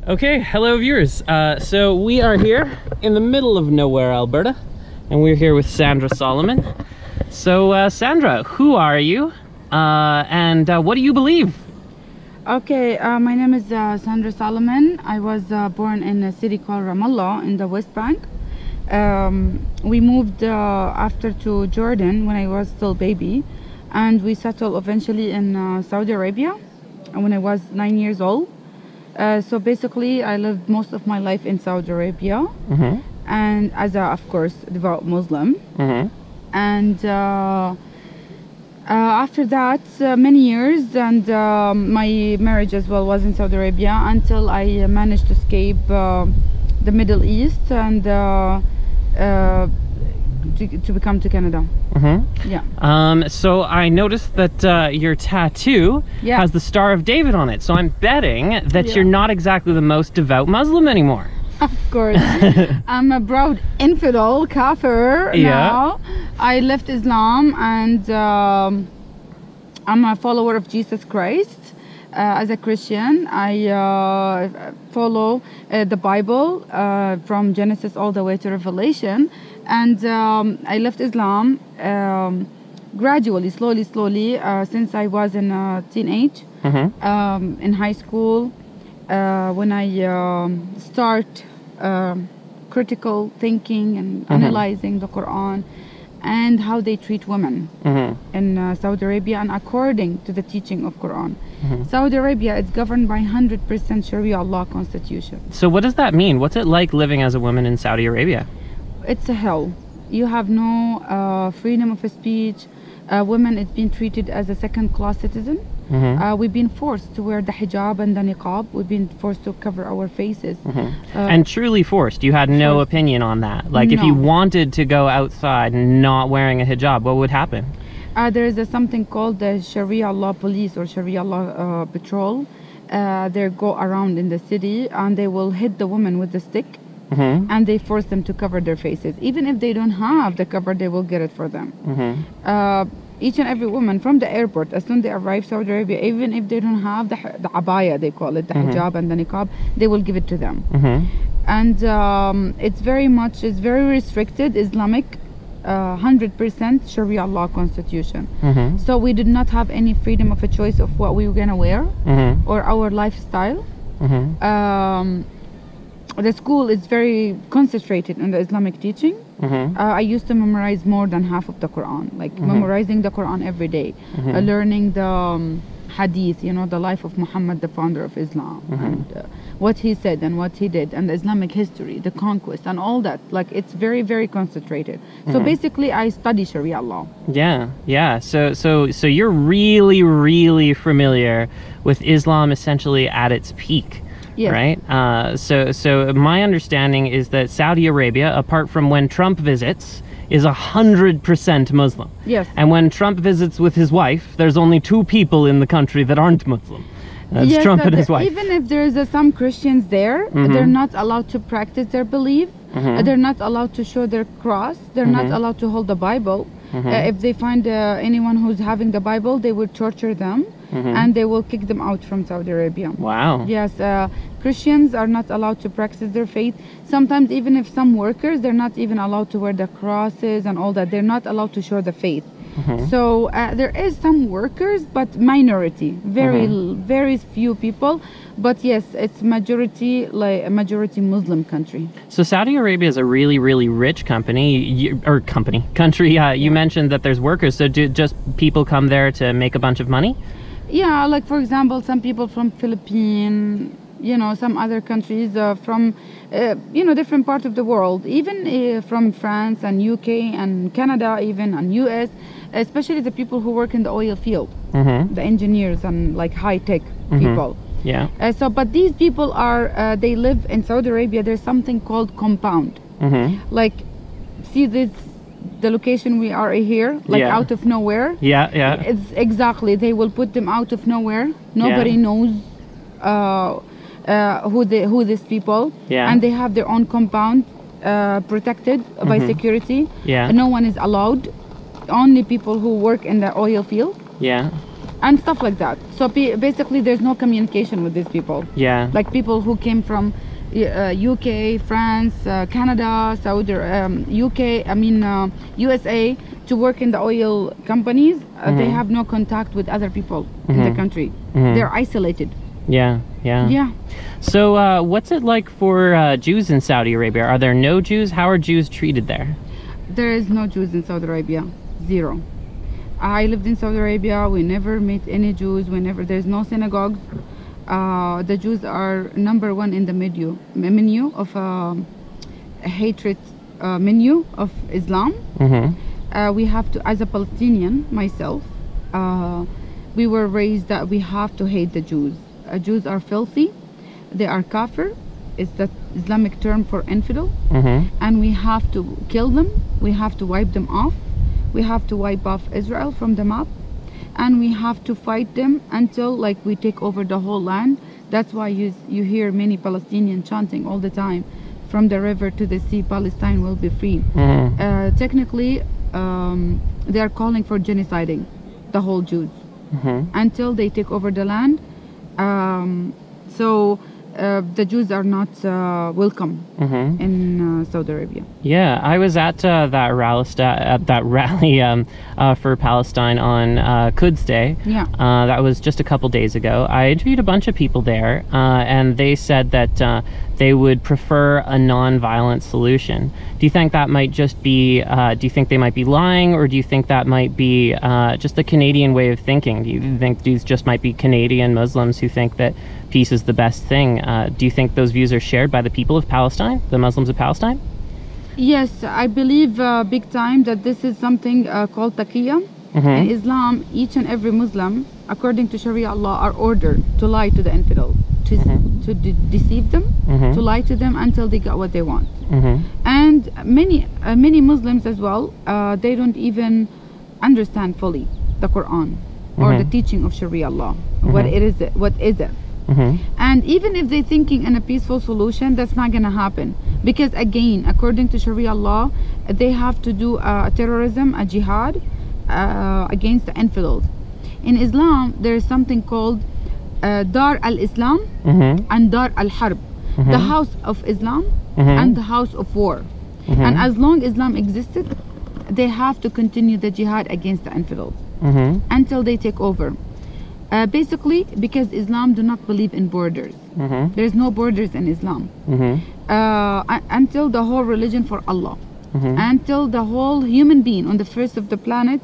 Okay, hello viewers. So we are here in the middle of nowhere, Alberta, and we're here with Sandra Solomon. So Sandra, who are you, and what do you believe? Okay, my name is Sandra Solomon. I was born in a city called Ramallah in the West Bank. We moved after to Jordan when I was still baby, and we settled eventually in Saudi Arabia when I was 9 years old. So basically I lived most of my life in Saudi Arabia, and as a, of course, devout Muslim. And after that, many years, and my marriage as well was in Saudi Arabia until I managed to escape the Middle East and to come to Canada. Yeah. So I noticed that your tattoo has the Star of David on it. So I'm betting that you're not exactly the most devout Muslim anymore. Of course. I'm a proud infidel, Kathir now. I left Islam and I'm a follower of Jesus Christ. As a Christian, I follow the Bible from Genesis all the way to Revelation. And I left Islam gradually, slowly, since I was in teenage, in high school, when I start critical thinking and analyzing the Qur'an and how they treat women in Saudi Arabia and according to the teaching of Qur'an. Saudi Arabia is governed by 100% Sharia law constitution. So what does that mean? What's it like living as a woman in Saudi Arabia? It's a hell. You have no freedom of speech. Women is being treated as a second-class citizen. We've been forced to wear the hijab and the niqab. We've been forced to cover our faces. And truly forced. You had no opinion on that. Like if you wanted to go outside not wearing a hijab, what would happen? There is something called the Sharia law police or Sharia law patrol. They go around in the city and they will hit the woman with the stick. And they force them to cover their faces. Even if they don't have the cover, they will get it for them. Each and every woman from the airport, as soon as they arrive Saudi Arabia, even if they don't have the abaya, they call it, the hijab and the niqab, they will give it to them. And it's very restricted, Islamic, 100% Sharia law constitution. So we did not have any freedom of a choice of what we were gonna wear or our lifestyle. The school is very concentrated on the Islamic teaching. I used to memorize more than half of the Quran, like memorizing the Quran every day, learning the Hadith, you know, the life of Muhammad, the founder of Islam, and what he said and what he did, and the Islamic history, the conquest, and all that. Like, it's very, very concentrated. So basically, I study Sharia law. Yeah. So you're really, really familiar with Islam essentially at its peak. Yes. Right? So my understanding is that Saudi Arabia, apart from when Trump visits, is 100% Muslim. Yes. And when Trump visits with his wife, there's only 2 people in the country that aren't Muslim. That's Trump and his wife. Even if there's some Christians there, they're not allowed to practice their belief. They're not allowed to show their cross. They're not allowed to hold the Bible. If they find anyone who's having the Bible, they will torture them. And they will kick them out from Saudi Arabia. Wow. Yes, Christians are not allowed to practice their faith. Sometimes even if some workers, they're not even allowed to wear the crosses and all that. They're not allowed to show the faith. So there is some workers, but minority, very few people. But yes, it's majority, like a majority Muslim country. So Saudi Arabia is a really, really rich country. You mentioned that there's workers. So do just people come there to make a bunch of money? Yeah, like for example, some people from Philippines, you know, some other countries from, you know, different parts of the world, even from France and UK and Canada even and US, especially the people who work in the oil field, the engineers and like high-tech people. Yeah. But these people are, they live in Saudi Arabia. There's something called compound. Like, see this, the location we are here, like out of nowhere. It's exactly, they will put them out of nowhere. Nobody knows who these people. And they have their own compound, protected by security. No one is allowed. Only people who work in the oil field. and stuff like that. So basically there's no communication with these people. Yeah. Like people who came from UK, France, Canada, Saudi, UK, USA to work in the oil companies. They have no contact with other people in the country. They're isolated. Yeah. So what's it like for Jews in Saudi Arabia? Are there no Jews? How are Jews treated there? There is no Jews in Saudi Arabia. Zero. I lived in Saudi Arabia. We never met any Jews. There's no synagogues. The Jews are number one in the menu of hatred menu of Islam. We have to, as a Palestinian myself, we were raised that we have to hate the Jews. Jews are filthy. They are kafir. It's the Islamic term for infidel. And we have to kill them. We have to wipe them off. We have to wipe off Israel from the map, and we have to fight them until we take over the whole land. That's why you hear many Palestinians chanting all the time, from the river to the sea, Palestine will be free. Technically, they are calling for genociding the whole Jews until they take over the land. So the Jews are not welcome in Saudi Arabia. Yeah, I was at that rally for Palestine on Quds Day. Yeah. That was just a couple days ago. I interviewed a bunch of people there, and they said that they would prefer a non-violent solution. Do you think that might just be, do you think they might be lying, or do you think that might be just the Canadian way of thinking? Do you think these just might be Canadian Muslims who think that peace is the best thing? Do you think those views are shared by the people of Palestine, the Muslims of Palestine? Yes, I believe big time that this is something called taqiyya. In Islam, each and every Muslim, according to Sharia law, are ordered to lie to the infidel, to deceive them, to lie to them until they get what they want. And many Muslims as well, they don't even understand fully the Qur'an or the teaching of Sharia law. What is it? And even if they're thinking in a peaceful solution, that's not going to happen, because again, according to Sharia law, they have to do a terrorism, a jihad against the infidels. In Islam, there is something called Dar al-Islam and Dar al-Harb, the house of Islam and the house of war. And as long Islam existed, they have to continue the jihad against the infidels until they take over. Basically, because Islam do not believe in borders. There's no borders in Islam. Until the whole religion for Allah, until the whole human being on the face of the planet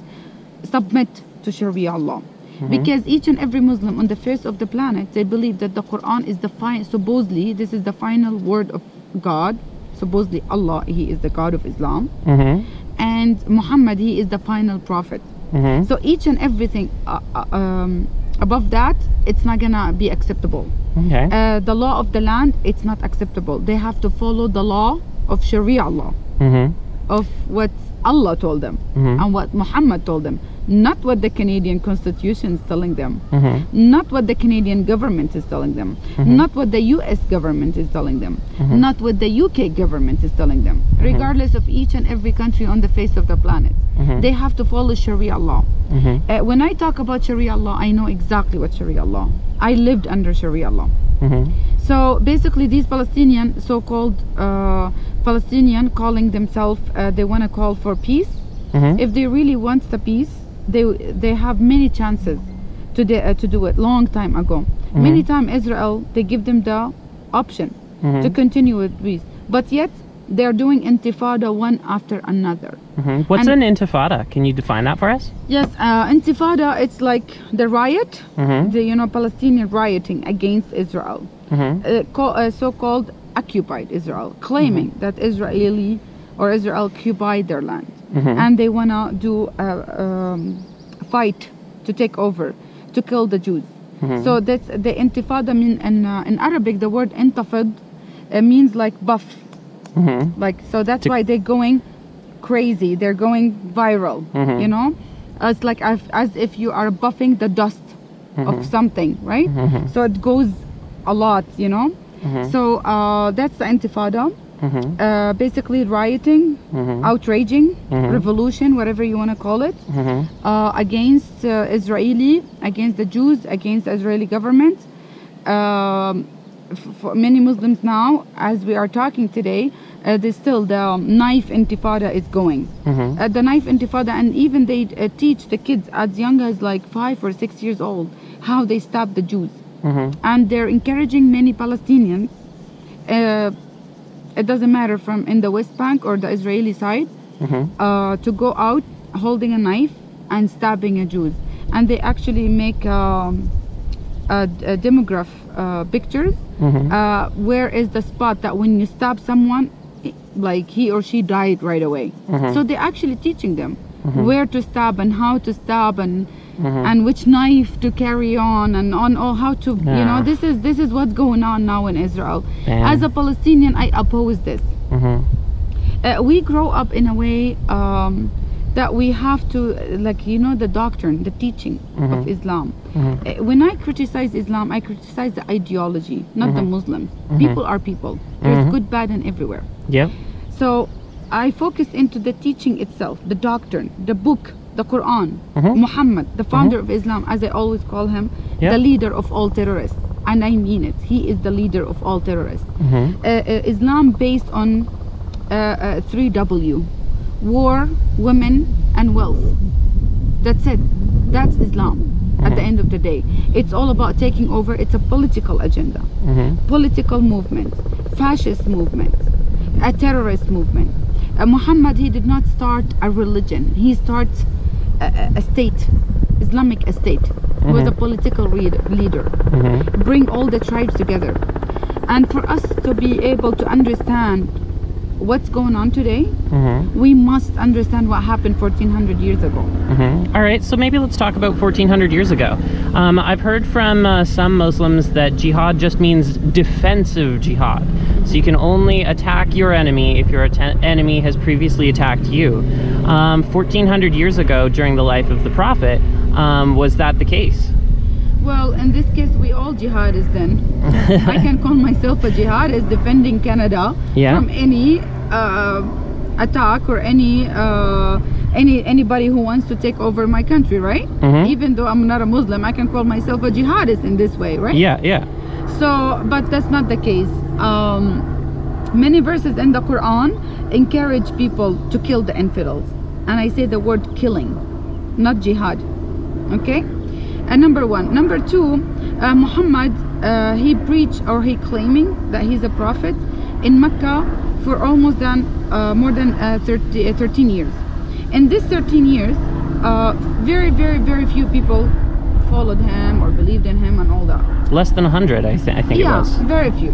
submit to Sharia law. Because each and every Muslim on the face of the planet, they believe that the Quran is the supposedly this is the final word of God. Supposedly Allah, He is the God of Islam, and Muhammad, He is the final prophet. So each and everything above that, it's not gonna be acceptable. The law of the land, it's not acceptable. They have to follow the law of Sharia law, of what Allah told them and what Muhammad told them, not what the Canadian Constitution is telling them, not what the Canadian government is telling them, not what the US government is telling them, not what the UK government is telling them. Regardless of each and every country on the face of the planet, they have to follow Sharia law. When I talk about Sharia law, I know exactly what Sharia law. I lived under Sharia law. So basically, these Palestinian, so-called Palestinian, calling themselves, they want to call for peace. If they really want the peace, they have many chances to do it long time ago. Many times Israel, they give them the option to continue with peace, but yet they're doing intifada one after another. What's an intifada? Can you define that for us? Yes, intifada, it's like the riot, the Palestinian rioting against Israel, so-called occupied Israel, claiming that Israel occupied their land, and they wanna do fight to take over, to kill the Jews. So that's the intifada. In Arabic, the word intafad means like buff. So that's why they're going crazy, they're going viral. It's like as if you are buffing the dust of something, right? So it goes a lot. So that's the intifada. basically rioting, outraging, revolution, whatever you want to call it, against against the Jews, against the Israeli government. For many Muslims now, as we are talking today, there's still the knife intifada is going. The knife intifada, and even they teach the kids as young as like 5 or 6 years old how they stab the Jews. And they're encouraging many Palestinians, it doesn't matter from in the West Bank or the Israeli side, to go out holding a knife and stabbing a Jews. And they actually make demograph pictures, where is the spot that when you stab someone, like he or she died right away. So they're actually teaching them where to stab and how to stab and which knife to carry on and how to, you know, this is what's going on now in Israel. As a Palestinian, I oppose this. We grow up in a way that we have to, like, you know, the doctrine, the teaching of Islam. When I criticize Islam, I criticize the ideology, not the Muslims. People are people. There's good, bad, and everywhere. Yeah. So I focus into the teaching itself, the doctrine, the book, the Qur'an, Muhammad, the founder of Islam, as I always call him, the leader of all terrorists. And I mean it. He is the leader of all terrorists. Islam based on 3W. War, women, and wealth. That's it. That's Islam at the end of the day. It's all about taking over. It's a political agenda, political movement, fascist movement, a terrorist movement. Muhammad, he did not start a religion. He starts a state, Islamic state. He was a political leader. Bring all the tribes together. And for us to be able to understand what's going on today, we must understand what happened 1400 years ago. All right, so maybe let's talk about 1400 years ago. I've heard from some Muslims that jihad just means defensive jihad. So you can only attack your enemy if your enemy has previously attacked you. 1400 years ago, during the life of the Prophet, was that the case? Well, in this case, we all jihadists then. I can call myself a jihadist defending Canada from any attack or anybody who wants to take over my country, right? Even though I'm not a Muslim, I can call myself a jihadist in this way, right? Yeah. So, but that's not the case. Many verses in the Quran encourage people to kill the infidels. And I say the word killing, not jihad. Okay? Number one. Number two, Muhammad, he preached, or he claiming that he's a prophet in Mecca for almost more than 13 years. In this 13 years, very, very, very few people followed him or believed in him and all that. Less than 100, I think it was. Yeah, very few.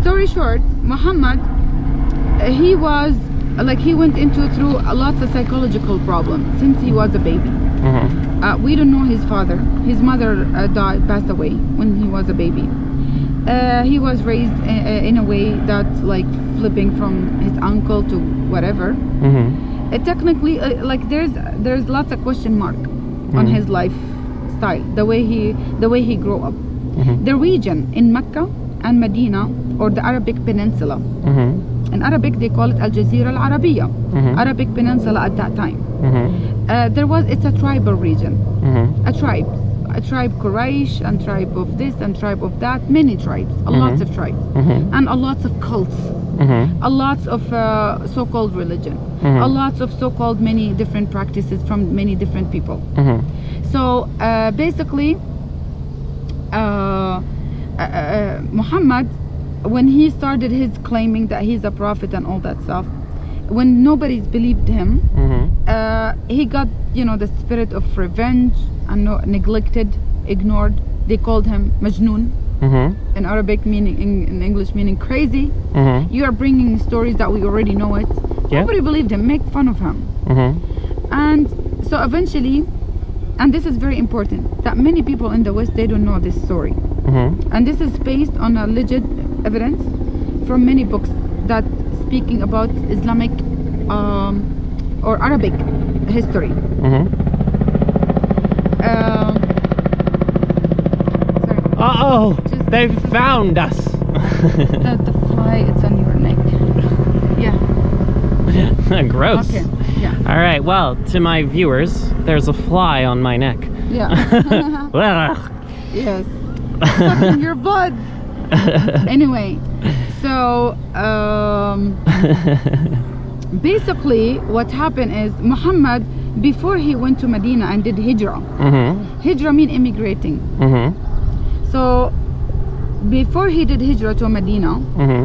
Story short, Muhammad, he was, like, he went through lots of psychological problems since he was a baby. We don't know his father. His mother passed away when he was a baby. He was raised in a way that's like flipping from his uncle to whatever. Technically, like there's lots of question mark on his lifestyle, the way he grew up. The region in Mecca and Medina, or the Arabic Peninsula. In Arabic they call it al-Jazira al-Arabiya, Arabic Peninsula at that time. It's a tribal region, a tribe Quraysh, and tribe of this and tribe of that, many tribes, lots of tribes, and a lots of cults, a lots of so-called religion, a lots of so-called many different practices from many different people. So basically, Muhammad, when he started his claiming that he's a prophet and all that stuff, when nobody believed him, he got, you know, the spirit of revenge and neglected, ignored. They called him Majnoon, in Arabic meaning, in English meaning crazy. You are bringing stories that we already know it. Nobody believed him, make fun of him. And so eventually, and this is very important, that many people in the West, they don't know this story. And this is based on a legit evidence from many books that speaking about Islamic or Arabic history. Uh-oh, they found us. The fly fly, it's on your neck. Yeah. Gross. Okay. Yeah. All right. Well, to my viewers, there's a fly on my neck. Yeah. Yes. Sucking your blood. Anyway, so basically what happened is Muhammad, before he went to Medina and did hijrah. Hijrah means immigrating. So before he did hijrah to Medina,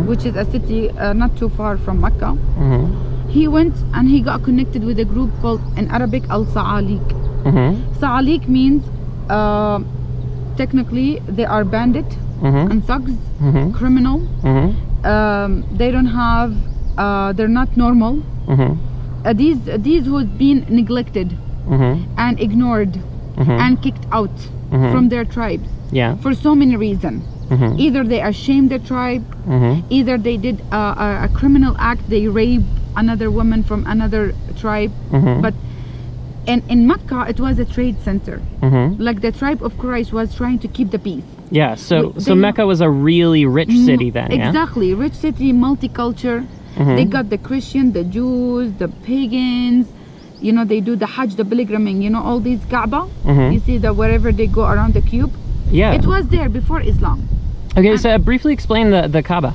which is a city not too far from Mecca, he went and he got connected with a group called in Arabic al-Saaliheen. Saalih means technically they are bandit and thugs, criminal. They don't have, they're not normal. These who's been neglected and ignored and kicked out from their tribes for so many reasons. Either they ashamed their tribe, either they did a criminal act, they raped another woman from another tribe. But in Mecca it was a trade center. Like the tribe of Quraysh was trying to keep the peace. Yeah, so Mecca was a really rich city then. Exactly, rich city, multicultural. They got the Christian, the Jews, the pagans. You know, they do the Hajj, the pilgriming. You know, all these Kaaba. You see that wherever they go around the cube. Yeah, it was there before Islam. Okay, so briefly explain the Kaaba.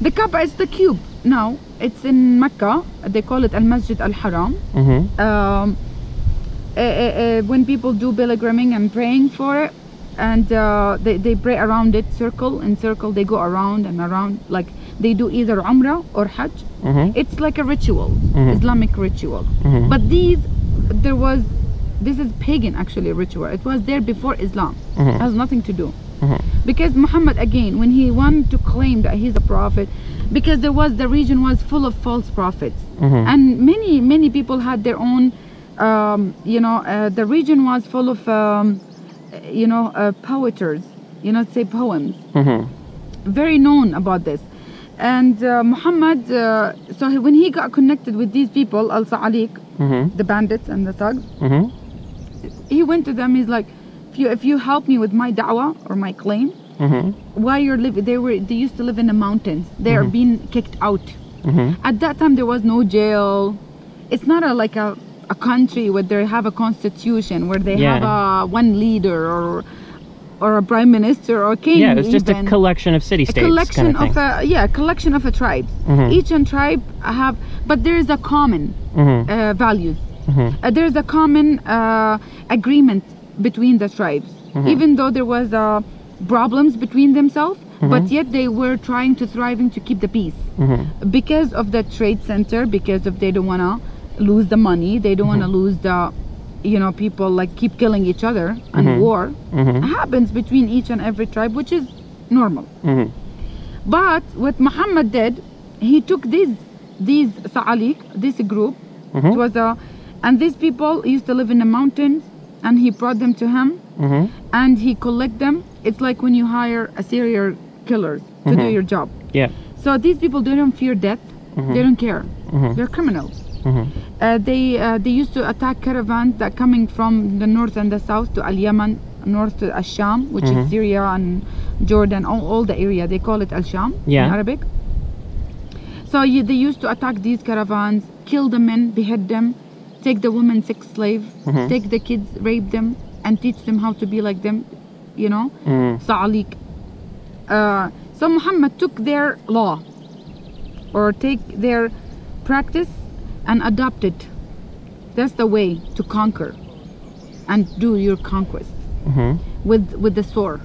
The Kaaba is the cube. Now it's in Mecca. They call it al-Masjid al-Haram. When people do pilgriming and praying for it, and they pray around it, circle in circle, they go around and around, like they do either Umrah or Hajj. It's like a ritual, Islamic ritual. But this is pagan actually ritual. It was there before Islam. It has nothing to do. Because Muhammad, again, when he wanted to claim that he's a prophet, because the region was full of false prophets, and many people had their own, the region was full of poeters, say poems, very known about this. And Muhammad, so when he got connected with these people, al-Saalih, the bandits and the thugs, he went to them. He's like, if you help me with my da'wah or my claim, while you're living, they used to live in the mountains. They are being kicked out. At that time there was no jail. It's not like a country where they have a constitution, where they have one leader or a prime minister or king. Yeah, it's just a collection of city-states. A collection kind of a collection of a tribes. Each tribe have, but there is a common values. There is a common agreement between the tribes, even though there was problems between themselves, but yet they were trying to thriving to keep the peace because of the trade center, because of they don't want to lose the money, they don't want to lose the people like keep killing each other, and war happens between each and every tribe, which is normal. But what Muhammad did, he took these Saalih, this group, it was and these people used to live in the mountains, and he brought them to him, and he collect them. It's like when you hire a serial killer to do your job. Yeah. So these people, they don't fear death. They don't care. They're criminals. They used to attack caravans that coming from the north and the south to Al-Yaman, north to Al-Sham, which is Syria and Jordan, all the area. They call it Al-Sham in Arabic. So they used to attack these caravans, kill the men, behead them, take the women sex slave, take the kids, rape them, and teach them how to be like them, Saalih. So Muhammad took their law, or take their practice, and adopt it. That's the way to conquer and do your conquest with the sword.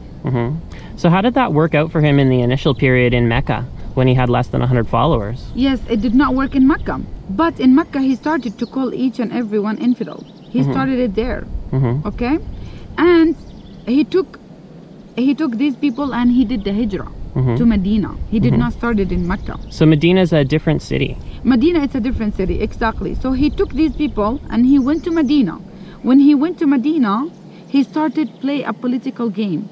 So how did that work out for him in the initial period in Mecca, when he had less than 100 followers? Yes, it did not work in Mecca, but in Mecca he started to call each and everyone infidel. He started it there. Okay, and he took these people and he did the hijrah to Medina. He did not start it in Mecca. So Medina is a different city. Medina is a different city, exactly. So he took these people and he went to Medina. When he went to Medina, he started play a political game.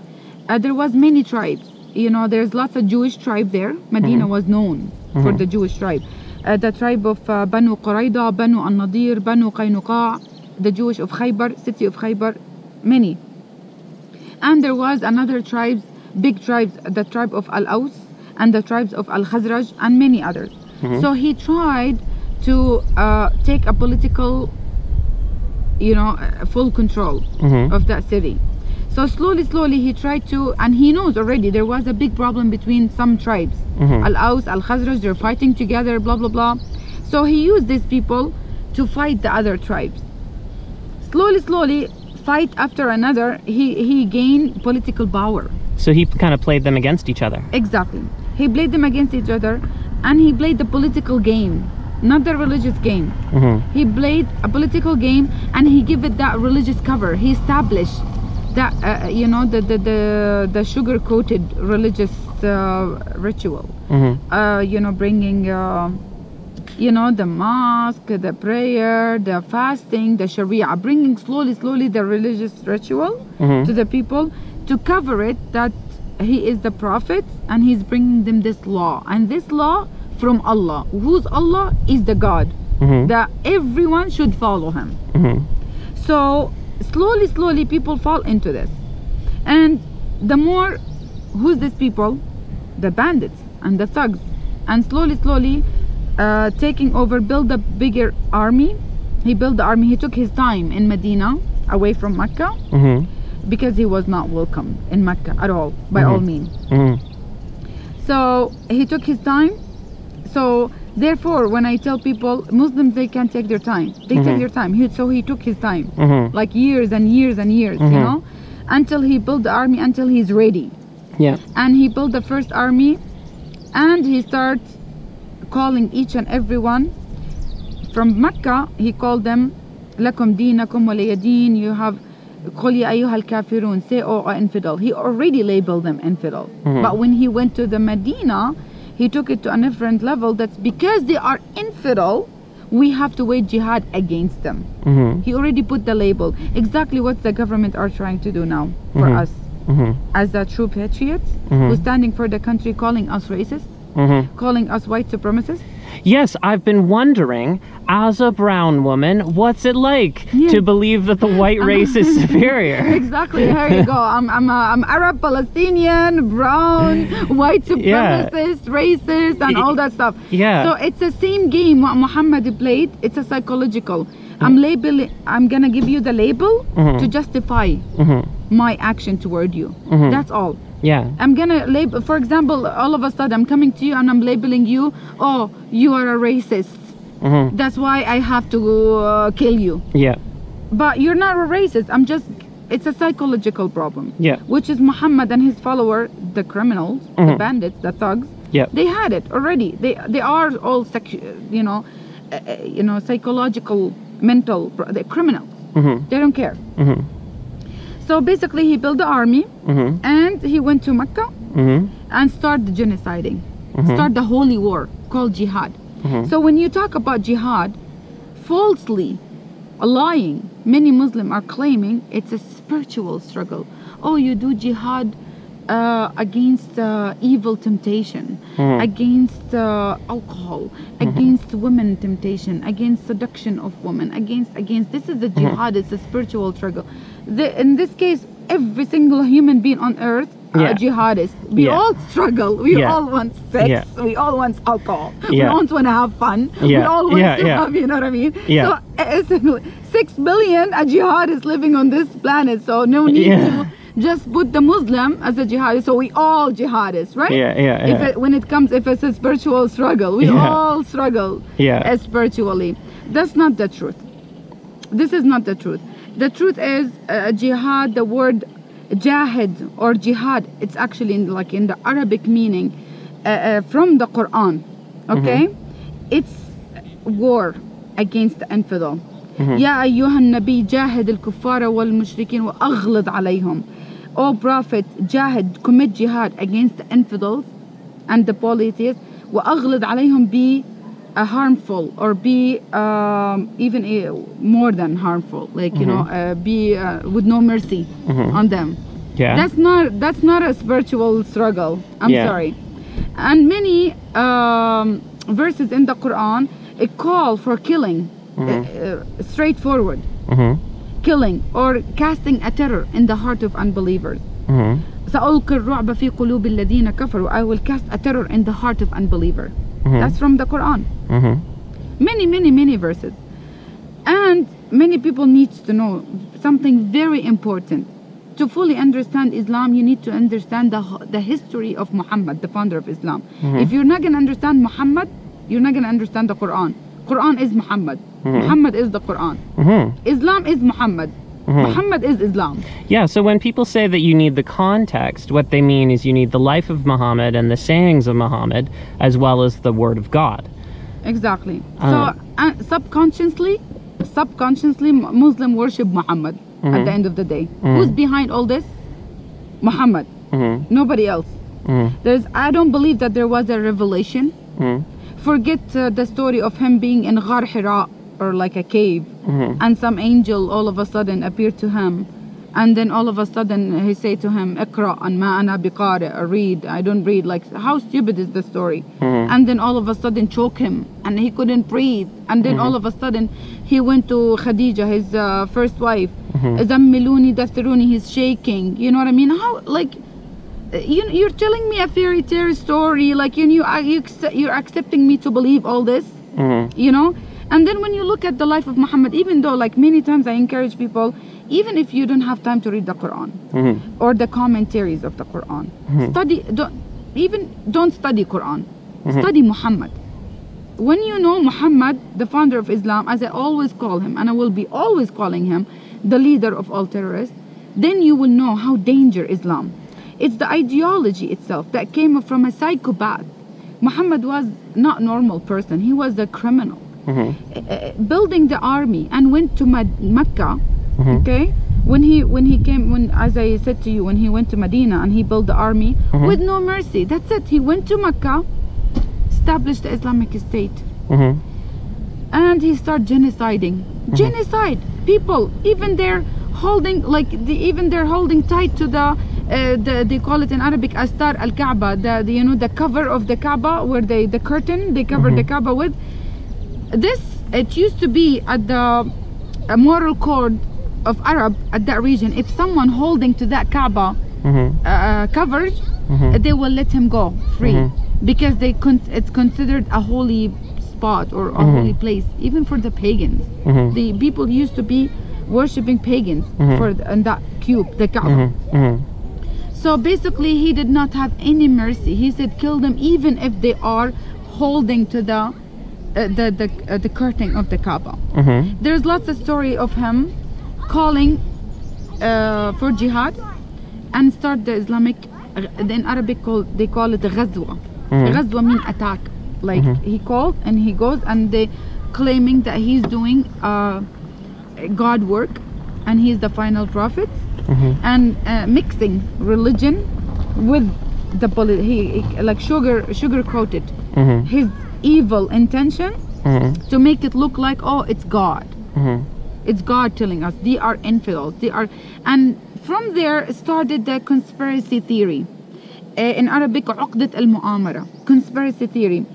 There was many tribes. There's lots of Jewish tribe there. Medina was known for the Jewish tribe. The tribe of Banu Qurayda, Banu al-Nadir, Banu Qaynuqa, the Jewish of Khaybar, city of Khaybar, many. And there was another tribes, big tribes, the tribe of Al-Aus and the tribes of al-Khazraj and many others. So he tried to take a political, full control of that city. So slowly he tried to, and he knows already there was a big problem between some tribes. Al-Aus, al-Khazraj, they're fighting together, blah blah blah. So he used these people to fight the other tribes. Slowly, fight after another, he gained political power. So he kind of played them against each other. Exactly. He played them against each other, and he played the political game, not the religious game. He played a political game, and he gave it that religious cover. He established that the sugar-coated religious ritual. Bringing the mosque, the prayer, the fasting, the Sharia, bringing slowly the religious ritual to the people to cover it that he is the prophet, and he's bringing them this law, and this law from Allah. Whose Allah is the God that everyone should follow him. So slowly people fall into this, and the more, who's these people? The bandits and the thugs, and slowly taking over, build a bigger army. He built the army. He took his time in Medina, away from Mecca, because he was not welcome in Mecca at all, by all means. So he took his time. So therefore, when I tell people, Muslims, they can't take their time. They take their time. So he took his time, like years and years and years, until he built the army, until he's ready. And he built the first army, and he starts calling each and everyone from Mecca. He called them, "Lakum dinakum waliya din." You have "Qul ya ayyuhal kafirun," say, "Oh, infidel." He already labeled them infidel. But when he went to the Medina, he took it to a different level. That's because they are infidel, we have to wage jihad against them. He already put the label. Exactly what the government are trying to do now for us, as the true patriots who's standing for the country, calling us racist, calling us white supremacists. Yes, I've been wondering, as a brown woman, what's it like to believe that the white race is superior? Exactly. Here you go. I'm Arab, Palestinian, brown, white supremacist, racist, and all that stuff. So it's the same game what Muhammad played. It's a psychological. I'm gonna give you the label to justify my action toward you. That's all. I'm gonna label, for example, all of a sudden I'm coming to you and I'm labeling you, "Oh, you are a racist. That's why I have to kill you." But you're not a racist. It's a psychological problem. Which is Muhammad and his follower, the criminals, the bandits, the thugs. They had it already. They are all psychological, mental, they're criminals. They don't care. So basically he built the army, and he went to Mecca and started genociding, start the holy war called jihad. So when you talk about jihad, falsely lying, many Muslims are claiming it's a spiritual struggle. Oh, you do jihad against evil temptation, against alcohol, against women temptation, against seduction of women, against this is the jihad. It's a spiritual struggle. In this case, every single human being on earth are jihadists. We all struggle. We all want sex. We all want alcohol. We all want to have fun. We all want to have, you know what I mean? So 6 billion jihadists living on this planet. So no need to just put the Muslim as a jihadist. So we all jihadists, right? If it's a spiritual struggle, we all struggle spiritually. That's not the truth. This is not the truth. The truth is jihad, the word jahid or jihad, it's actually in the Arabic meaning from the Qur'an. It's war against the infidel. يا أيها النبي جاهد الكفار والمشركين وأغلظ عليهم. O Prophet, jahid, commit jihad against the infidels and the polytheists. وأغلظ عليهم, be harmful, or be even more than harmful, be with no mercy on them. That's not a spiritual struggle. I'm sorry. And many verses in the Quran, it call for killing, straightforward killing, or casting a terror in the heart of unbelievers. سألقي الرعب في قلوب الذين كفروا. I will cast a terror in the heart of unbeliever. That's from the Quran. Many verses. And many people need to know something very important. To fully understand Islam, you need to understand the history of Muhammad, the founder of Islam. If you're not going to understand Muhammad, you're not going to understand the Quran. Quran is Muhammad. Muhammad is the Quran. Islam is Muhammad. Muhammad is Islam. Yeah, so when people say that you need the context, what they mean is you need the life of Muhammad and the sayings of Muhammad, as well as the word of God. Exactly. So subconsciously, Muslim worship Muhammad at the end of the day. Who's behind all this? Muhammad. Nobody else. I don't believe that there was a revelation. Forget the story of him being in Ghar Hira, or like a cave, and some angel all of a sudden appeared to him, and then all of a sudden he said to him, Iqra and ma ana biqari, or read. I don't read. Like, how stupid is the story? And then all of a sudden choke him and he couldn't breathe, and then all of a sudden he went to Khadija, his first wife. Zammiluni dathiruni, he's shaking. You know what I mean? How, like, you're telling me a fairy tale story, like, you're accepting me to believe all this, you know? And then when you look at the life of Muhammad, even though, like, many times I encourage people, even if you don't have time to read the Quran or the commentaries of the Quran, don't study Quran, study Muhammad. When you know Muhammad, the founder of Islam, as I always call him, and I will be always calling him the leader of all terrorists, then you will know how dangerous Islam. It's the ideology itself that came from a psychopath. Muhammad was not a normal person. He was a criminal. Building the army and went to Mecca. Okay, as I said to you, when he went to Medina and he built the army with no mercy. That's it. He went to Mecca, established the Islamic State, and he started genociding. Genocide people. Even they're holding, like, they're holding tight to the they call it in Arabic astar al-Kaaba, the cover of the Kaaba, where the curtain they cover the Kaaba with. This, it used to be at the moral code of Arab at that region. If someone holding to that Kaaba coverage, they will let him go free, because it's considered a holy spot or a holy place, even for the pagans. The people used to be worshipping pagans in that cube, the Kaaba. So basically he did not have any mercy. He said kill them even if they are holding to the curtain of the Kaaba. There's lots of story of him calling for jihad and start the Islamic, in Arabic they call it ghazwa. Ghazwa means attack. Like he called and he goes, and they claiming that he's doing God work and he's the final prophet, and mixing religion with the he like sugar coated his evil intention to make it look like, oh, it's God. It's God telling us they are infidels. And from there started the conspiracy theory. In Arabic, عقدة المؤامرة, conspiracy theory.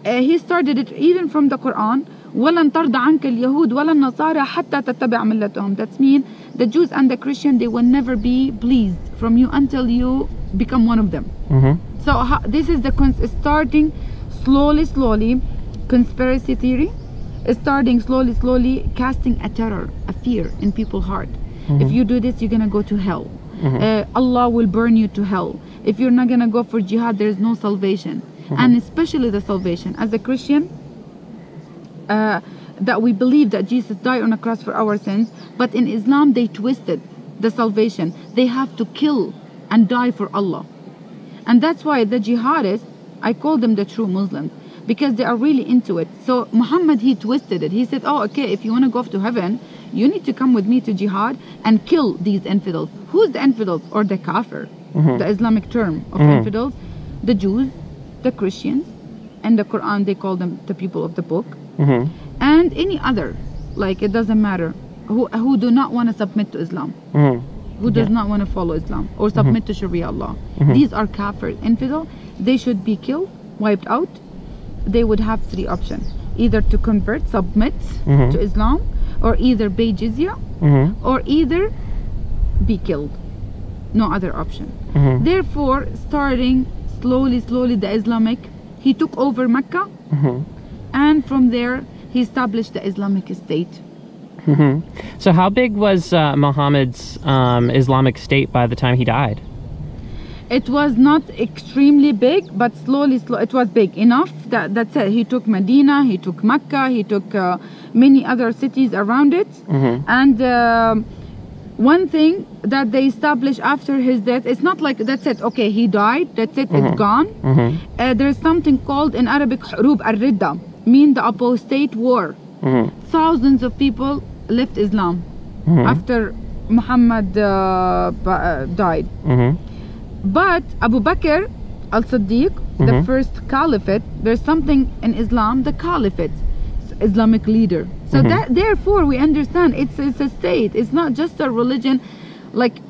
He started it even from the Quran. وَلَنْ تَرْضَ عَنْكَ الْيَهُودُ وَلَا النَّصَارَى حَتَّى تَتَّبِعَ مِلَّتَهُم. That means the Jews and the Christians, they will never be pleased from you until you become one of them. So this is the starting slowly conspiracy theory, starting slowly casting a terror, a fear in people's heart. If you do this, you're gonna go to hell. Allah will burn you to hell. If you're not gonna go for jihad, there is no salvation. And especially the salvation as a Christian, that we believe that Jesus died on a cross for our sins, but in Islam they twisted the salvation. They have to kill and die for Allah. And that's why the jihadists, I call them the true Muslims, because they are really into it. So Muhammad, he twisted it. He said, oh, okay, if you want to go to heaven, you need to come with me to jihad and kill these infidels. Who's the infidels? Or the Kathir, the Islamic term of infidels? The Jews, the Christians, and the Quran, they call them the people of the book. And any other, like, it doesn't matter, who do not want to submit to Islam, who does not want to follow Islam or submit to Sharia law. These are Kafir, infidel. They should be killed, wiped out. They would have three options: either to convert, submit to Islam, or either pay jizya, or either be killed. no other option. Therefore, starting slowly the Islamic, he took over Mecca, and from there he established the Islamic State. So how big was Muhammad's Islamic State by the time he died? It was not extremely big, but slowly it was big enough that's it. He took Medina, he took Mecca, he took many other cities around it. And one thing that they established after his death, it's not like that's it, okay, he died, that's it, it's gone. There's something called in Arabic Hurub al-Ridda, mean the apostate war. Thousands of people left Islam after Muhammad died. But Abu Bakr al-Siddiq, the first caliphate, there's something in Islam, the caliphate, Islamic leader. So that therefore we understand it's a state. It's not just a religion like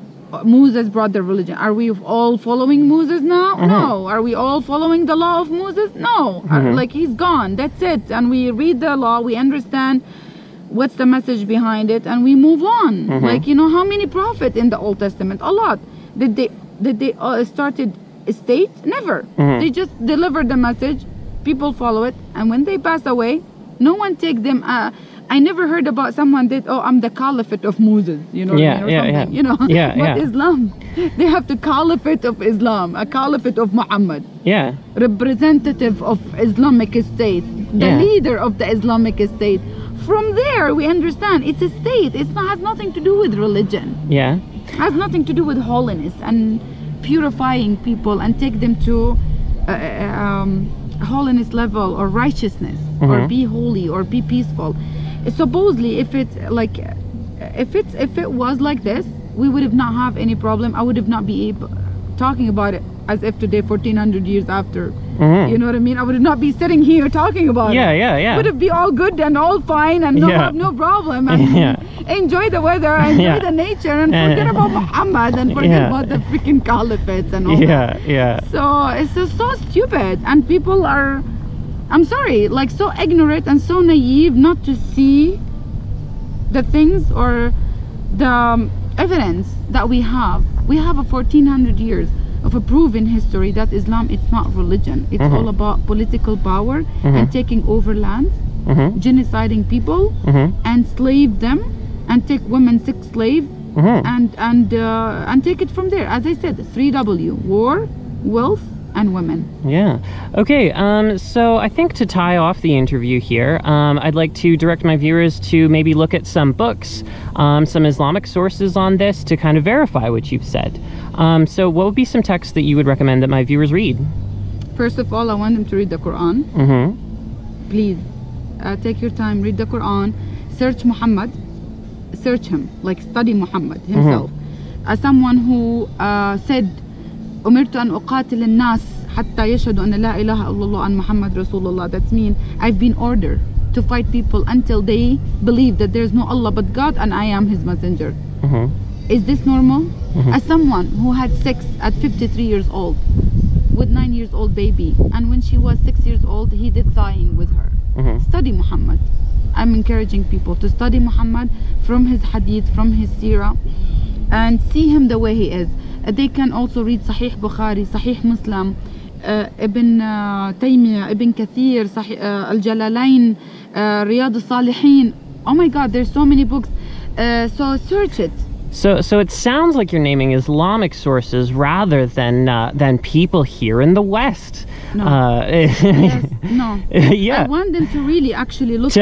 Moses brought the religion. Are we all following Moses now? No. Are we all following the law of Moses? No. Like he's gone. That's it. And we read the law, we understand what's the message behind it, and we move on. Like, you know, how many prophets in the Old Testament? A lot. Did they started a state? Never. They just delivered the message, people follow it, and when they pass away, no one take them. I never heard about someone that, oh, I'm the caliphate of Moses, you know, you know. But Islam, they have the caliphate of Islam, a caliphate of Muhammad, representative of Islamic state, the leader of the Islamic state. From there we understand it's a state. It's not, has nothing to do with religion. Has nothing to do with holiness and purifying people and take them to holiness level or righteousness, or be holy or be peaceful. Supposedly, if it was like this, we would have not have any problem. I would have not be talking about it as if today, 1400 years after. You know what I mean? I would not be sitting here talking about it. Would it be all good and all fine and have no problem and enjoy the weather, enjoy the nature, and forget about Muhammad and forget about the freaking caliphates and all that. So it's just so stupid, and people are, I'm sorry, like so ignorant and so naive not to see the things or the evidence that we have. We have a 1400 years of a proven history that Islam, it's not religion. It's all about political power and taking over land, genociding people, and slave them, and take women sex slave, and take it from there. As I said, 3W: war, wealth, and women. Okay, so I think to tie off the interview here, I'd like to direct my viewers to maybe look at some books, some Islamic sources on this to kind of verify what you've said. So what would be some texts that you would recommend that my viewers read? First of all, I want them to read the Qur'an. Please, take your time, read the Qur'an, search Muhammad, search him, like study Muhammad himself. As someone who said, أمرت أن أقاتل الناس حتى يشهدوا أن لا إله إلا الله وأن محمد رسول الله. That means I've been ordered to fight people until they believe that there's no Allah but God and I am his messenger. Is this normal? As someone who had sex at 53 years old with 9 years old baby, and when she was 6 years old he did dying with her. Study Muhammad. I'm encouraging people to study Muhammad from his hadith, from his Sira, and see him the way he is. They can also read Sahih Bhukari, Sahih Muslim, Ibn Taymiyyah, Ibn Kathir, al-Jalalayn, Riyadh, as-Saaliheen. Oh my God, there's so many books. So search it. So it sounds like you're naming Islamic sources rather than people here in the West. No. I want them to really actually look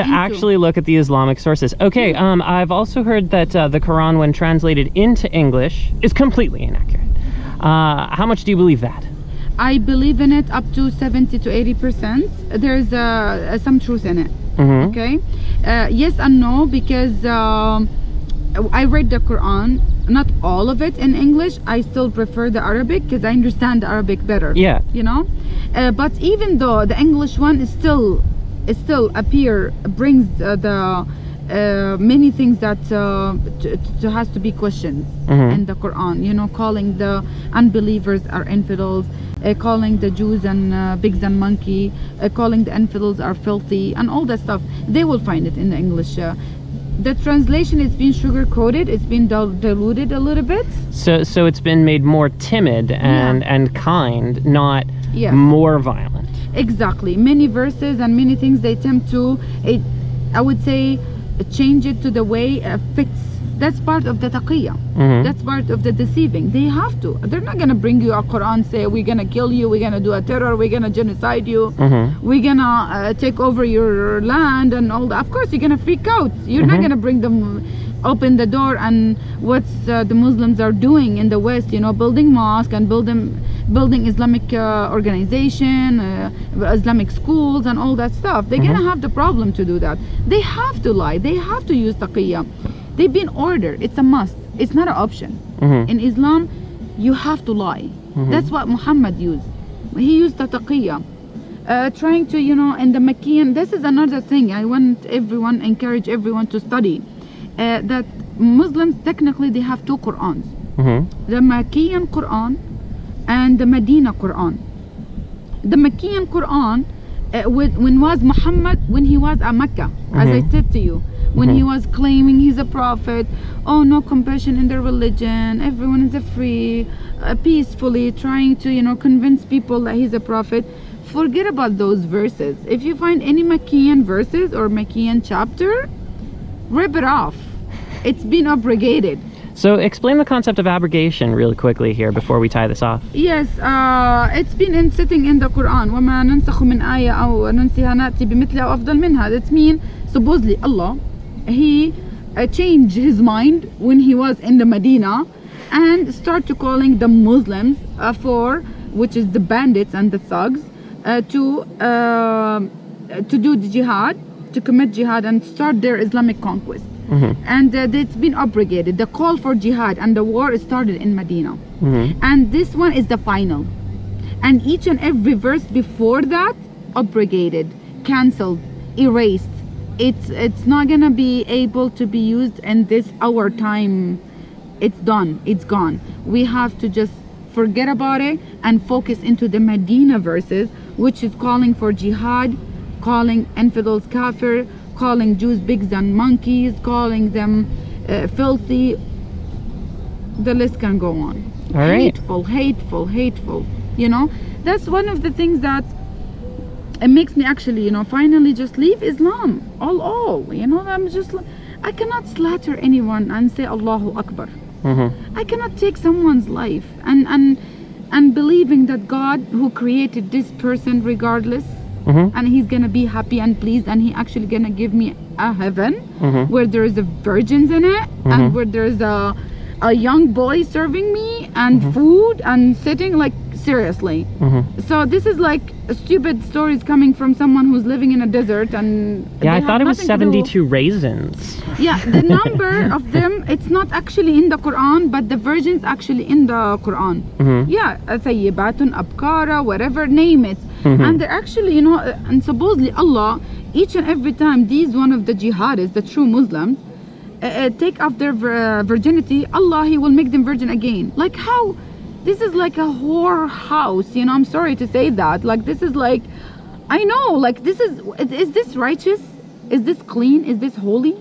at the Islamic sources. Okay, I've also heard that the Quran, when translated into English, is completely inaccurate. How much do you believe that? I believe in it up to 70 to 80%. There's some truth in it. Okay, yes and no, because I read the Quran, not all of it in English. I still prefer the Arabic because I understand the Arabic better. You know, but even though the English one is still brings the many things that has to be questioned in the Quran. You know, calling the unbelievers are infidels, calling the Jews and pigs and monkey, calling the infidels are filthy, and all that stuff. They will find it in the English. the translation is being sugar coated, it's been diluted a little bit. So it's been made more timid and kind, not more violent. Exactly. Many verses and many things they attempt to, I would say, change it to the way it fits. That's part of the taqiyya. That's part of the deceiving. They have to. They're not gonna bring you a Quran, say we're gonna kill you, we're gonna do a terror, we're gonna genocide you, we're gonna take over your land and all that. Of course you're gonna freak out. You're not gonna bring them, open the door, and what's the Muslims are doing in the West, you know, building mosque and building Islamic organization, Islamic schools and all that stuff. They're gonna have the problem to do that. They have to lie. They have to use taqiyya. They've been ordered. It's a must. It's not an option. In Islam, you have to lie. That's what Muhammad used. He used the taqiyya. Trying to, you know, in the Makkiyan, this is another thing I want everyone, encourage everyone to study. That Muslims, technically, they have two Qur'ans. The Makkiyan Qur'an and the Medina Qur'an. The Makkiyan Qur'an, when was Muhammad, when he was at Mecca, as I said to you, when he was claiming he's a prophet, oh, no compassion in their religion, everyone is free, peacefully trying to, you know, convince people that he's a prophet. Forget about those verses. If you find any Makkiyan verses or Makkiyan chapter, rip it off. It's been abrogated. So explain the concept of abrogation really quickly here before we tie this off. Yes, it's been sitting in the Quran. وَمَا نَنْسَخُ مِنْ آيَةٍ أَوْ نُنْسِهَا نَأْتِي بِمِثْلِهَا أَوْ أَفْضَلَ مِنْهَا. That means, supposedly Allah, he changed his mind when he was in the Medina and started calling the Muslims which is the bandits and the thugs, to do the jihad, to commit jihad and start their Islamic conquest. And it's been abrogated. The call for jihad and the war started in Medina. And this one is the final. And each and every verse before that, abrogated, cancelled, erased. It's not gonna be able to be used in our time. It's done, it's gone. We have to just forget about it and focus into the Medina verses, which is calling for jihad, calling infidels Kathir, calling Jews pigs and monkeys, calling them filthy. The list can go on. All right. Hateful. You know, that's one of the things that it makes me actually, you know, finally just leave Islam. All. You know, I cannot slaughter anyone and say Allahu Akbar. I cannot take someone's life and believing that God who created this person regardless, and he's gonna be happy and pleased, and he actually gonna give me a heaven where there is a virgins in it, and where there's a young boy serving me and food and sitting, like, seriously. So this is like stupid stories coming from someone who's living in a desert. And yeah, I thought it was 72 raisins. Yeah, the number of them, it's not actually in the Quran, but the virgins actually in the Quran. Yeah, thayyibatun, abkara, whatever, name it. And they're actually, you know, and supposedly Allah, each and every time these one of the jihadists, the true Muslims, take off their virginity, Allah, he will make them virgin again. Like, how? This is like a whore house, you know, I'm sorry to say that. Like, this is like, I know, like, is this righteous? Is this clean? Is this holy?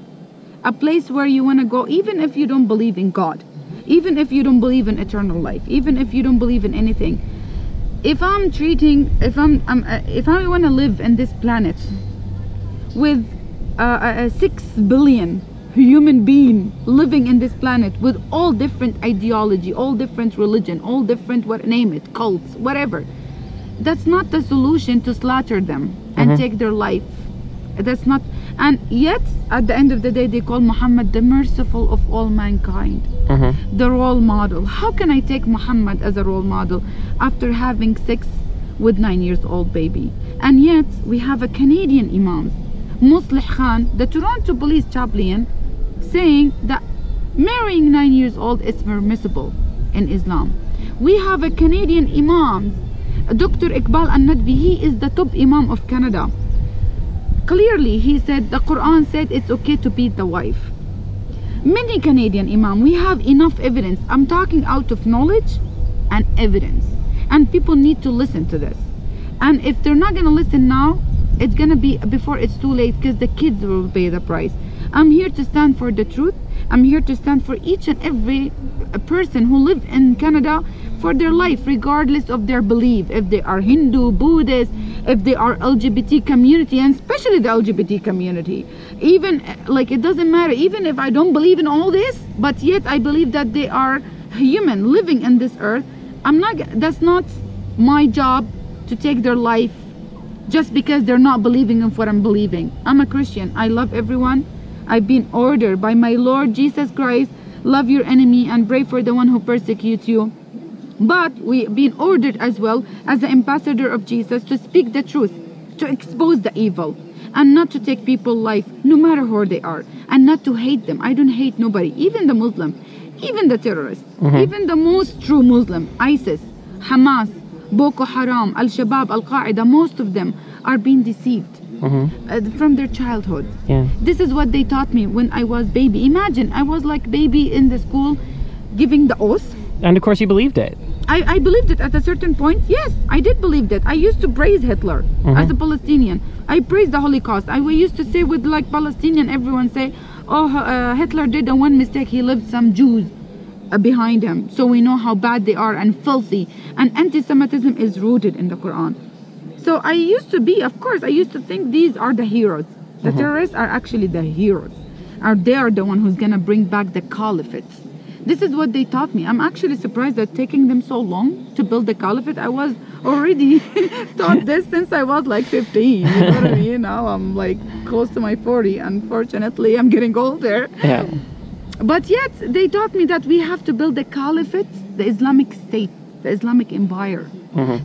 A place where you want to go, even if you don't believe in God, even if you don't believe in eternal life, even if you don't believe in anything. If I want to live in this planet with 6 billion human being living in this planet with all different ideology, all different religion, all different, name it, cults, whatever, that's not the solution to slaughter them and take their life. That's not. And yet at the end of the day they call Muhammad the merciful of all mankind, the role model. How can I take Muhammad as a role model after having sex with 9-year-old baby? And yet we have a Canadian imam, Muslih Khan, the Toronto police chaplain, saying that marrying 9 years old is permissible in Islam. We have a Canadian imam, Dr. Iqbal Al-Nadvi. He is the top imam of Canada. Clearly he said the Quran said it's okay to beat the wife. Many Canadian imam, we have enough evidence. I'm talking out of knowledge and evidence, and people need to listen to this. And if they're not gonna listen now, it's gonna be before it's too late, because the kids will pay the price. I'm here to stand for the truth. I'm here to stand for each and every person who live in Canada for their life, regardless of their belief. If they are Hindu, Buddhist, if they are LGBT community, and especially the LGBT community. Even like, it doesn't matter, even if I don't believe in all this, but yet I believe that they are human living in this earth. That's not my job to take their life just because they're not believing in what I'm believing. I'm a Christian. I love everyone. I've been ordered by my Lord Jesus Christ, love your enemy and pray for the one who persecutes you. But we've been ordered as well as the ambassador of Jesus to speak the truth, to expose the evil, and not to take people's life, no matter who they are, and not to hate them. I don't hate nobody, even the Muslim, even the terrorists, even the most true Muslim, ISIS, Hamas, Boko Haram, Al-Shabaab, Al-Qaeda, most of them are being deceived from their childhood. This is what they taught me when I was baby. Imagine, I was like baby in the school giving the oath. And of course you believed it. I believed it at a certain point. Yes, I did believe that. I used to praise Hitler as a Palestinian. I praised the Holocaust. We used to say with like Palestinian, everyone say, oh, Hitler did one mistake. He left some Jews behind him. So we know how bad they are and filthy. And anti-Semitism is rooted in the Quran. So I used to be, of course, I used to think these are the heroes. The terrorists are actually the heroes. They are the one who's going to bring back the caliphate. This is what they taught me. I'm actually surprised that taking them so long to build the caliphate. I was already taught this since I was like 15. You know what I mean? Now I'm like close to my 40. Unfortunately, I'm getting older. Yeah. But yet they taught me that we have to build the caliphate, the Islamic State, the Islamic Empire.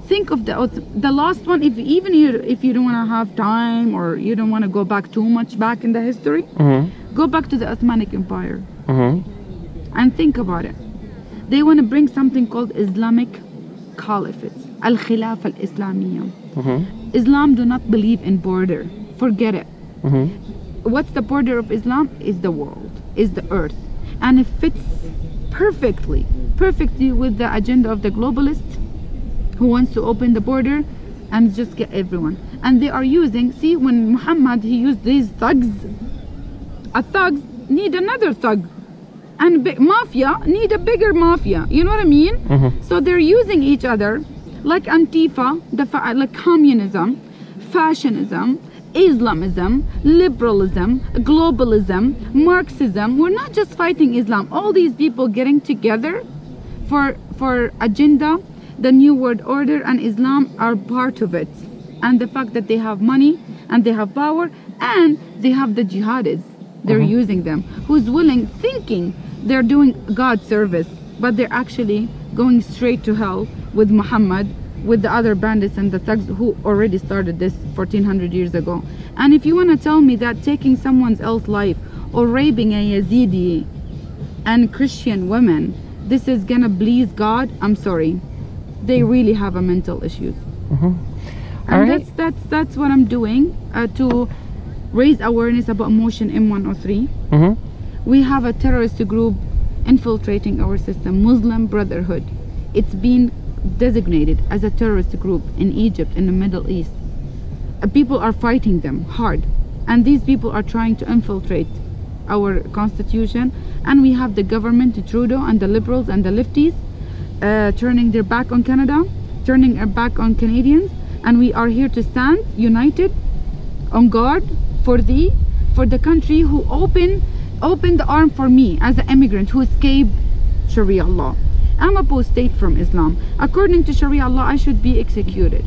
Think of the last one. If you don't want to have time or you don't want to go back too much back in the history, go back to the Ottoman Empire. And think about it. They want to bring something called Islamic Caliphate, Al-Khilafah Al-Islamiyya. Islam do not believe in border. Forget it. What's the border of Islam? Is the world, is the earth. And it fits perfectly with the agenda of the globalists who wants to open the border and just get everyone. And they are using, see, when Muhammad, he used these thugs, a thugs need another thug. And mafia need a bigger mafia. You know what I mean? So they're using each other like Antifa, like communism, fashionism, Islamism, liberalism, globalism, Marxism. We're not just fighting Islam. All these people getting together for agenda, the New World Order, and Islam are part of it. And the fact that they have money and they have power and they have the jihadists. They're using them, who's willing, thinking they're doing God's service, but they're actually going straight to hell with Muhammad, with the other bandits and the thugs who already started this 1400 years ago. And if you want to tell me that taking someone else's life or raping a Yazidi and Christian women, this is gonna please God, I'm sorry. They really have a mental issues. And that's what I'm doing to raise awareness about Motion M103. We have a terrorist group infiltrating our system, Muslim Brotherhood. It's been designated as a terrorist group in Egypt, in the Middle East. People are fighting them hard, and these people are trying to infiltrate our constitution. And we have the government, the Trudeau and the liberals and the lefties turning their back on Canada, turning their back on Canadians. And we are here to stand united, on guard for the country who opened the arm for me as an immigrant who escaped Sharia law. I'm apostate from Islam. According to Sharia law, I should be executed.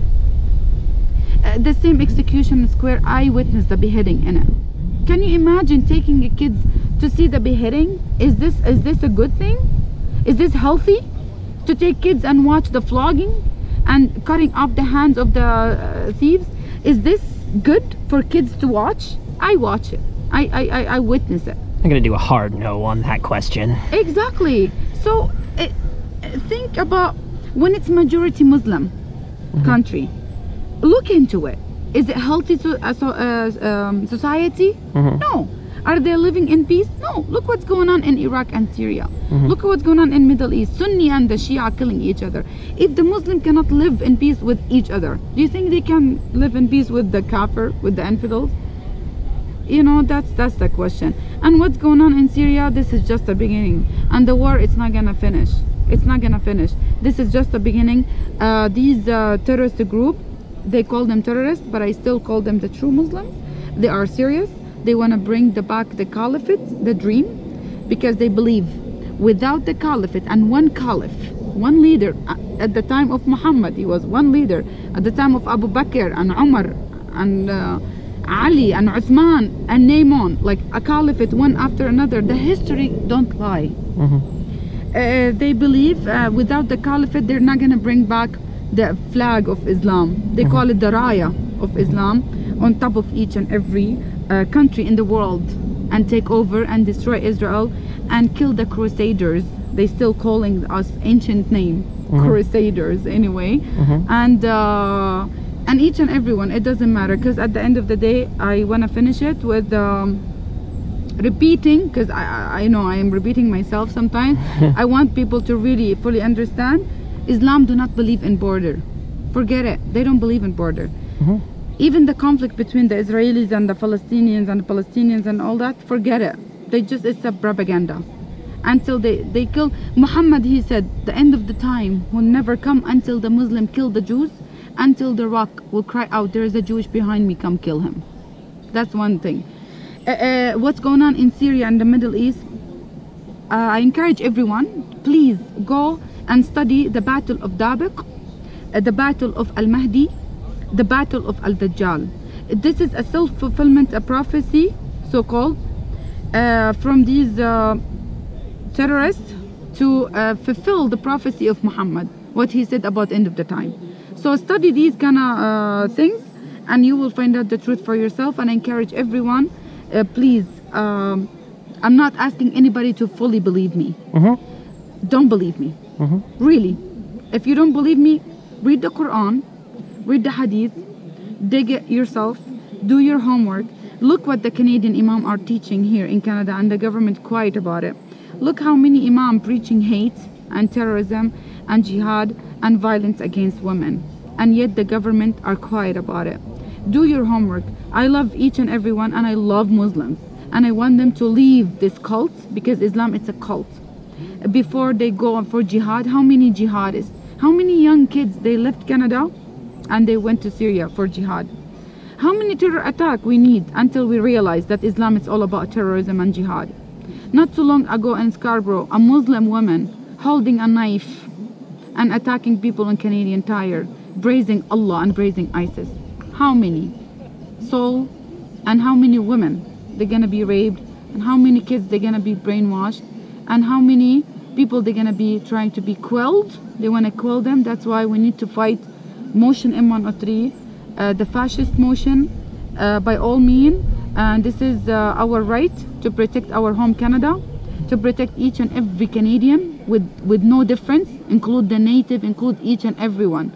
The same execution square, I witnessed the beheading in it. Can you imagine taking your kids to see the beheading? Is this a good thing? Is this healthy? To take kids and watch the flogging and cutting off the hands of the thieves? Is this good for kids to watch? I watch it. I witness it. I'm gonna do a hard no on that question. Exactly. So think about when it's majority Muslim country. Look into it. Is it healthy society? No. Are they living in peace? No. Look what's going on in Iraq and Syria. Look at what's going on in Middle East. Sunni and the Shia killing each other. If the Muslim cannot live in peace with each other, do you think they can live in peace with the Kathir, with the infidels? You know, that's the question. And what's going on in Syria, this is just the beginning, and the war, it's not gonna finish. It's not gonna finish. This is just the beginning. These terrorist group, they call them terrorists, but I still call them the true Muslims. They are serious. They want to bring back the caliphate, the dream, because they believe without the caliphate and one caliph, one leader, at the time of Muhammad, he was one leader. At the time of Abu Bakr and Umar and Ali and Uthman and name on, like a caliphate one after another. The history don't lie. They believe without the caliphate, they're not going to bring back the flag of Islam. They call it the raya of Islam on top of each and every country in the world, and take over and destroy Israel and kill the crusaders. They still calling us ancient name, crusaders anyway. And each and every one, it doesn't matter, because at the end of the day, I want to finish it with repeating, because I know I am repeating myself sometimes. I want people to really fully understand Islam do not believe in border. Forget it. They don't believe in border. Even the conflict between the Israelis and the Palestinians and all that, forget it. It's a propaganda. Until they kill Muhammad, he said the end of the time will never come until the Muslim kill the Jews, until the rock will cry out, there is a Jewish behind me, come kill him. That's one thing. What's going on in Syria and the Middle East, I encourage everyone, please go and study the battle of Dabiq, the battle of Al-Mahdi, the battle of Al-Dajjal. This is a self-fulfillment, a prophecy, so-called, from these terrorists to fulfill the prophecy of Muhammad, what he said about end of the time. So study these kind of things, and you will find out the truth for yourself. And I encourage everyone, please, I'm not asking anybody to fully believe me. Don't believe me. Really. If you don't believe me, read the Qur'an, read the Hadith, dig it yourself, do your homework. Look what the Canadian Imam are teaching here in Canada, and the government quiet about it. Look how many Imam preaching hate and terrorism and jihad and violence against women, and yet the government are quiet about it. Do your homework. I love each and every one, and I love Muslims, and I want them to leave this cult, because Islam, it's a cult. Before they go for jihad, how many jihadists, how many young kids, they left Canada and they went to Syria for jihad? How many terror attacks we need until we realize that Islam is all about terrorism and jihad? Not too long ago in Scarborough, a Muslim woman holding a knife and attacking people in Canadian Tire, praising Allah and praising ISIS. How many souls and how many women they're gonna be raped, and how many kids they're gonna be brainwashed, and how many people they're gonna be trying to be quelled. They want to quell them. That's why we need to fight motion M103, the fascist motion, by all means. And this is our right to protect our home Canada, to protect each and every Canadian with no difference, include the native, include each and everyone.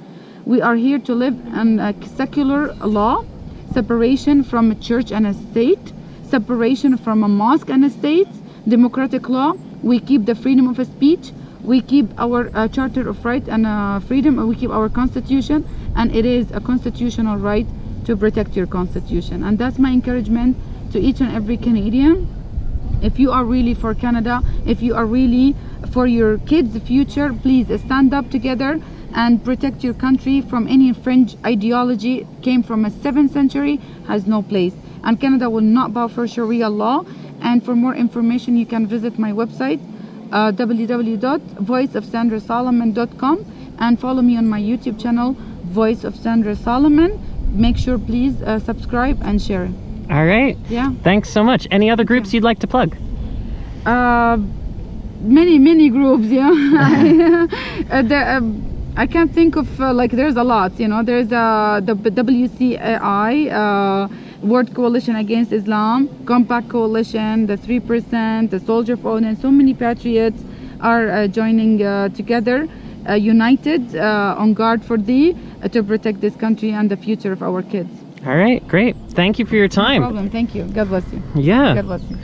We are here to live in a secular law, separation from a church and a state, separation from a mosque and a state, democratic law. We keep the freedom of speech, we keep our charter of right and freedom, and we keep our constitution, and it is a constitutional right to protect your constitution. And that's my encouragement to each and every Canadian. If you are really for Canada, if you are really for your kids' future, please stand up together and protect your country from any fringe ideology. Came from a 7th century, has no place, and Canada will not bow for Sharia law. And for more information, you can visit my website, www.voiceofsandrasolomon.com, and follow me on my YouTube channel, Voice of Sandra Solomon. Make sure, please, subscribe and share. All right. Yeah. Thanks so much. Any other groups you'd like to plug? Many groups, yeah. I can't think of, like, there's a lot, you know. There's the WCAI, World Coalition Against Islam, Compact Coalition, the 3%, the Soldier for Odin. So many patriots are joining together, united, on guard for thee, to protect this country and the future of our kids. All right, great. Thank you for your time. No problem. Thank you. God bless you. Yeah. God bless you.